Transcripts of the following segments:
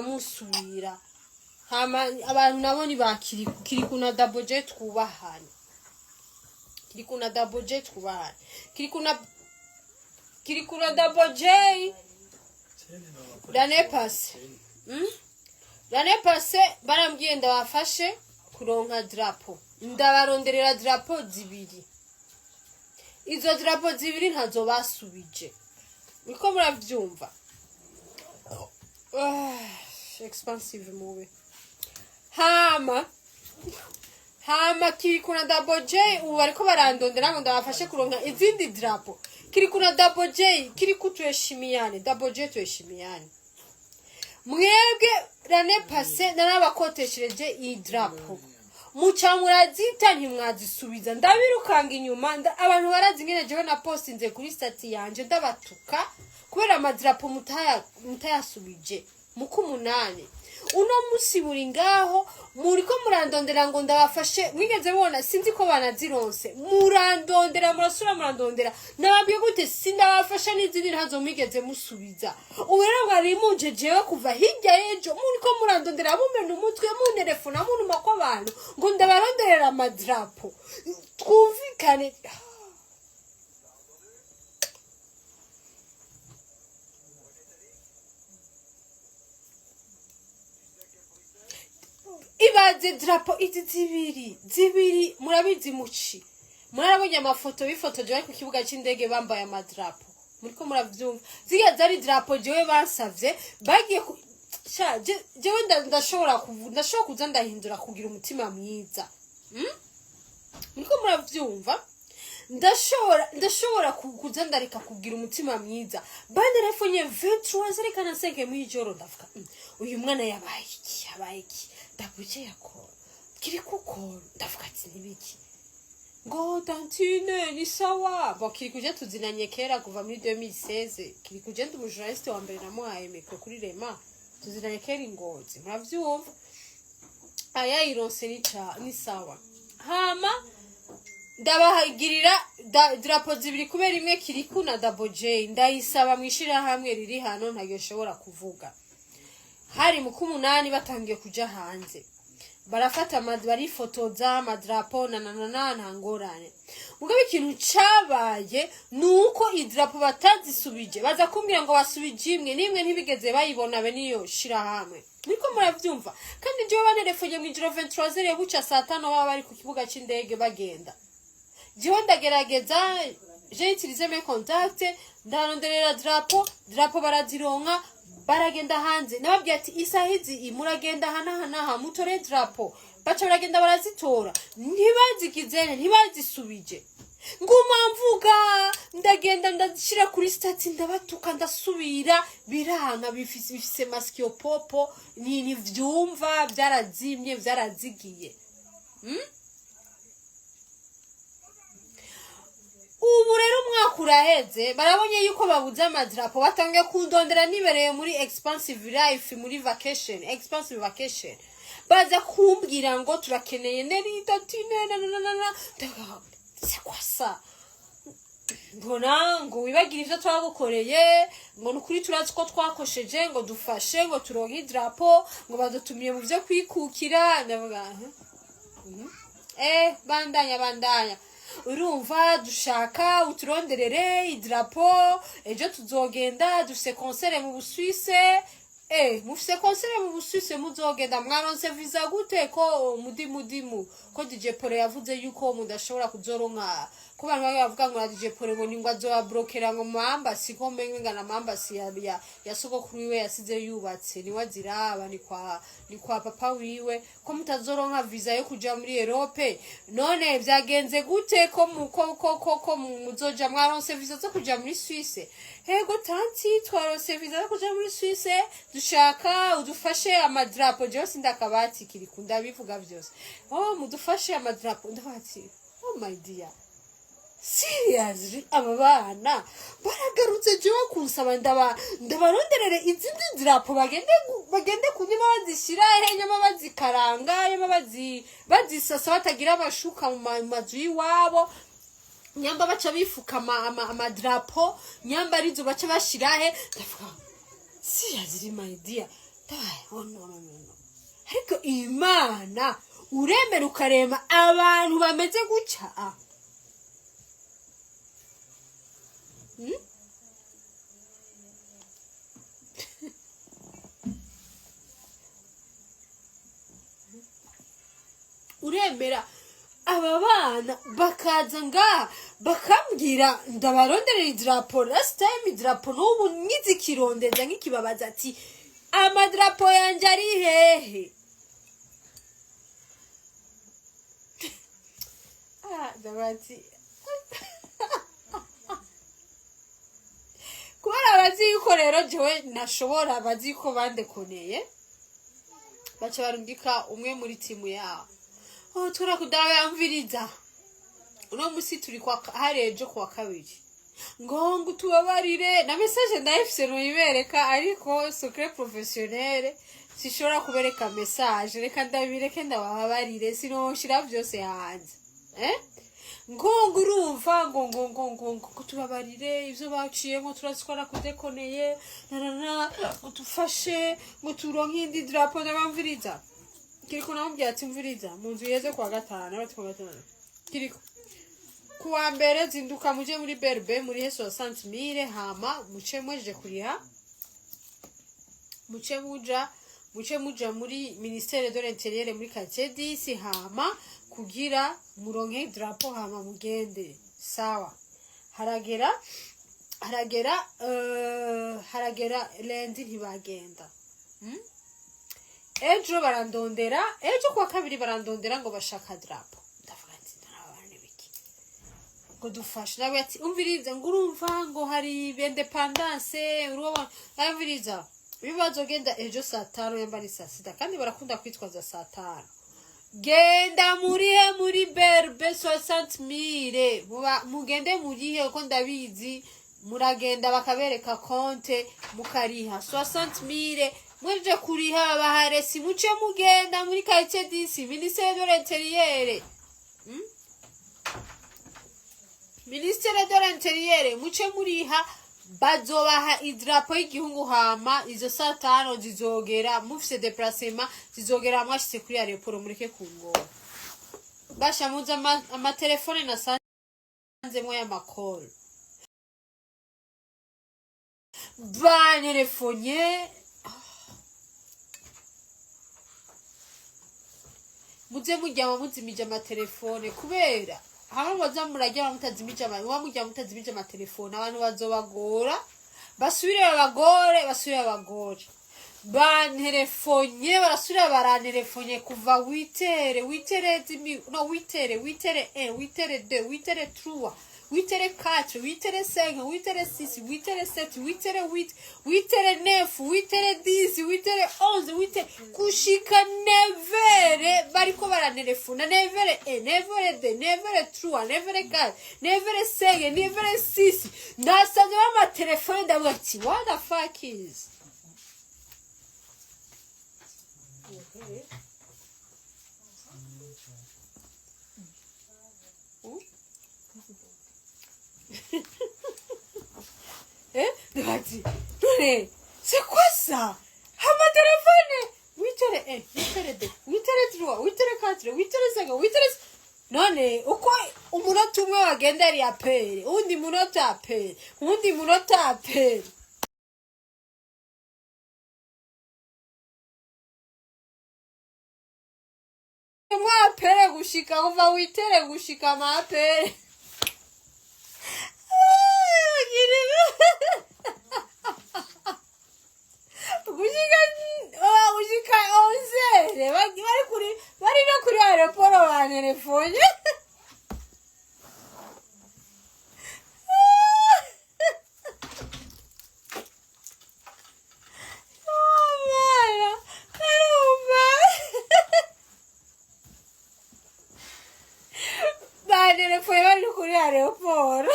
musubira hama abantu nabo ni bakiri KIRIKOU na Double J twubahane KIRIKOU na Double J twubahane KIRIKOU na Double J l'année passée barambwiye ndabafashe kuronka drapo ndabaronderera drapo zibiri izo drapo zibiri ntazo basubije niko muravyumva expensive movie hama KIRIKOU na Double J ubu bariko barandondera ngo ndabafashe kuronka izindi drapo KIRIKOU na Double J KIRIKOU tuheshimiane Double J tuheshimiane mwebwe l'année passée narabakoteshereje iyi drapo muca murazita ntimwazisubiza ndabirukanga inyuma abantu barazi ngene jewe na postinze kuri stati yanje ndabatuka kubera amadrapo mutayasubije muku 8 uno musi buri ngaho muriko murandondera ngo ndabafashe mwigeze bona sinzi ko banazironse murandondera nababwiye gute sindabafasha n'izindi ntazo mwigeze musubiza ubu rero bwari muje jewe kuva hirya y'ejo muriko murandondera mumena umutwe muntelefona munuma ko abantu ngo ndabaronderera amadrapo twumvikane ibaze drapo izi zibiri murabizi muci murabonye amafoto bifotoje ku kibuga c'indege bambaye amadrapo muriko muravyumva ziga zari drapo jewe bansavye bagiye jewe ndashobora kuza ndahindura kugira umutima mwiza muriko muravyumva ndashobora kuza ndareka kugira umutima mwiza banderefonye 23:45 mw'ijoro ndavuga uyu mwana yabaye iki Double yakora KIRIKOU ndavuga ati nibiki ngo tantine ni sawa bo KIRIKOU tuzinanye kera kuva muri 2016 KIRIKOU ndi umujournaliste wa mbere namuhaye mikro kuri Rema tuzinanye kera ingozi muravyumva aya ironse ni sawa hama ndabahagirira drapo zibiri kubera imwe KIRIKOU na Double J ndayisaba mwishira hamwe riri hano ntagoshobora kuvuga hari mu 8 batangiye kuja hanze barafata barifotoza amadrapo na ngorane mugabe ikintu cabaye nuko idrapo batazisubije baza kumbira ngo basubije imwe nimwe ntibigeze bayibona be niyo shira hamwe niko muravyumva kandi jewe banerefonye mu 23h buca saa 5 baba bari ku kibuga c'indege bagenda jewe ndagerageza je utilize mes contacts ndaronderera drapo barazironka baragenda hanze nababwiye ati isahizi muragenda hana mutore drapo baca baragenda barazitora ntibazigizene ntibazisubije nguma mvuga ndagenda ndashira kuri stati ndabatuka ndasubira biranga bifise maskio popo ni vyumva byarazimye byarazigiye ubu rero umwaka uraheze barabonye yuko babuze amadrapo batangiye kundondera nibereye muri expensive life muri expensive vacation baza kumbwira ngo turakeneye NELLYNAT c'est quoi ça ngo wibagira ivyo twagukoreye ngo nukuri turazi ko twakosheje ngo dufashe ngo turonke drapo ngo badutumiye mu byo kwikukira ndavuga bandanya urumva dushaka uturonderere idrapo ejo tuzogenda dufise concert mu Busuwise mufise concert mu Busuwise muzogenda mwaronse visa gute ko mudimu ko DJ Pole yavuze yuko mudashobora kuzoronka ko bantu bavuga ngo DJ Pole ngo ningwa zo abrokera ngo mambasi ko mbenga na mambasi ya sogokuru wiwe yasize yubatse ni waziraba ni kwa papa wiwe ko mutazoronka visa yo kuja muri Europe none byagenze gute ko muzoja mwaronse visa zo kuja muri Suisse hego tanti twaronse visa zo kuja muri Suisse dushaka udufashe amadrapo byose ndakabati KIRIKOU ndabivuga byose mudufashe amadrapo ndabati my dear seriously aba bana baragarutse jewe kunsaba ndabaronderere izindi drapo bagende kunyuma bazishira nyama bazikaranga nyama bazisasa batagira abashuka mu mazu yiwabo nyamba baca bifuka amadrapo nyamba arizo baca bashirahe ndavuga seriously my dear Oh no. Ariko Imana uremera ukarema abantu bameze gutya. Uremera aba bana bakaza nga bakambwira ndabaronderera idarapo last time idarapo n'ubu nkizikirondeza nk'ikibabaza ati amadarapo yanje ari hehe. Ndabati kubera abazi yuko rero jewe nashobora bazi ko bandekoneye baca barungika umwe muri timu yabo. Turakudaba yamviriza uno musi turi kwa harejo kwa kabiri ngo tubabarire na message ndayifise nuyibereka ariko secret professionnel sishobora kubereka message reka ndabireke ndababarire sinoshira byose hanze ngo urumva ngo tubabarire ivyo baciye ngo turazikora kudekoneye ngo tufashe ngo turonke indi drapo ndabamviriza. Kiriko namubwiye ati mviriza mu nzu yeze kwa gatanu abati kwa gatanu Kiriko kuwa mbere zinduka muje muri berbe muri he 60,000 hama muce mweje kuriha muce muja muri ministère de l'intérieur muri Kacedisi hama kugira muronke drapo hama mugende sawa. haragera lendi ntibagenda. Ejo barandondera ejo kwa kabiri barandondera ngo bashaka drapo ndavuga ati ndarabane biki ngo dufashe nawe ati umviriza ngo urumva ngo hari independence uruwa umviriza bibazo genda ejo saa 5 yambari saa 6 kandi barakunda kwitwaza saa 5 genda muri berbe 60,000 mugende murihe ko ndabizi muragenda bakabereka konte mukariha 60,000 mweje kuriha baharesi muce mugenda muri Kacedisi ministère de l'intérieur ministère de l'intérieur muce muriha bazobaha idrapo y'igihungu hama izo saa 5 zizogera mufise déplacement zizogera mwashitse kuri aeroport mureke kungora basha muza amatelefone nasanze mwe y'amakoro banelefonye muze mujyama muzimije amatelefone kubera hamwe baza murajya mutazimije mutazimije amatelefone abantu bazobagora basubire abagore banelefonye barasubira baranelefonye kuva witere 3 witere 4 witere 5 witere 6 witere 7 witere 8 witere 9 witere 10 witere 11 witere kushika nevere bariko baranelefona nevere 1 nevere 2 nevere 3 nevere 4 nevere 5 nevere 6 ndasanze ama telefone ndavuga ati what the fuck is Ragazzi, c'est quoi ça? Ma téléphone! 8h1, 8h2, 8h3, 8h4, 8h5, 8h... None, uko umunota umwe wagenda ari apere, undi munota apere, undi munota apere. Mwa apere gushika, uva witere gushika ma apere. Gushika 11 bari no kuri aeroport banelefonye banelefonye bari no kuri aeroport.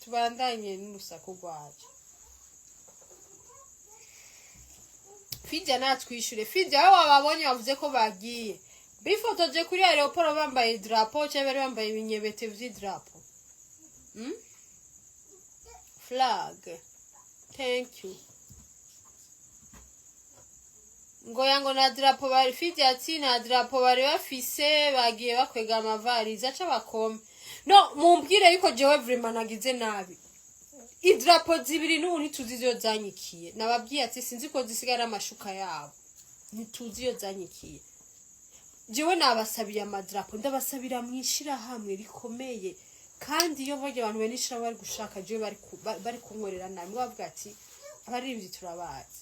Tubandanye n'urusaku rwacu. Fidya natwishure. Fidya aho wababonye bavuze ko bagiye. Bifotoje kuri aeroport bambaye idrapo cyangwa bari bambaye ibinyebete vy'idrapo. Flag. Thank you. Ngo yango na drapo bari Fidya ati na drapo bari bafise bagiye bakwega amavariza aca bakome. No mumbwire yuko jewe vraiment nagize nabi. Idrapo zibiri n'ubu ntituzi iyo zanyikiye. Nababwiye ati sinzi ko zisigara amashuka yabo. Ntituzi iyo zanyikiye. Jewe nabasabiye amadrapo ndabasabira mwishira hamwe rikomeye. Kandi iyo baje abantu benishira bari gushaka jewe bari kunkorera nabi. Bavuga ati abarivyi turabazi.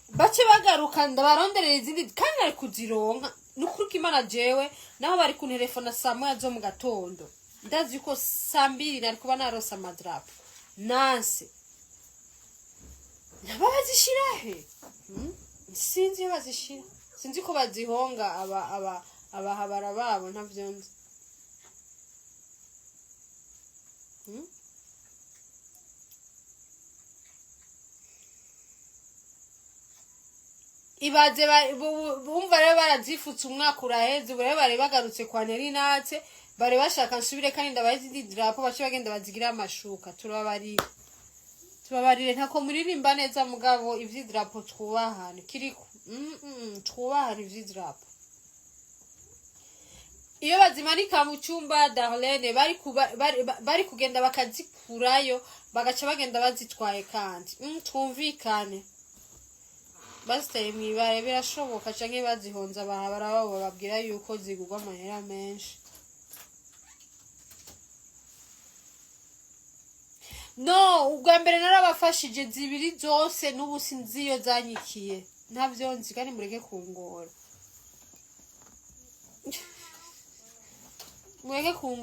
Bace bagaruka ndabaronderera izindi kandi ari kuzironka. Nukuruka Imana jewe naho bari kuntelefona saa moya zo mu gatondo. Ndazi yuko saa 2 nari kuba narosa amadrapo. Nanse. Nabazishira he? Sinzi iyo bazishira. Sinzi ko bazihonga abahabara babo ntavyonze. Ibaze bumva rero barazifutse umwaka uraheze bure bari bagarutse kwa NELLYNAT bari bashaka nsubire kandi ndabazi ndi drapo bace bagenda bazigira amashuka tubabarire ntako muririmba neza mugabo ivyidrapo twubahane KIRIKOU twubahane ivyidrapo iyo bazimanika mu cyumba Darlene bari kugenda bakazikurayo bagaca bagenda bazitwaye kandi twumvikane basitaye mwibare birashoboka canke bazihonza abahabara babo babwira yuko zigugwa amahera menshi. No, ubwa mbere narabafashije zibiri zose n'ubu sinzi iyo zanyikiye. Ntavyo nzi kandi mureke kungora. Mureke kungora.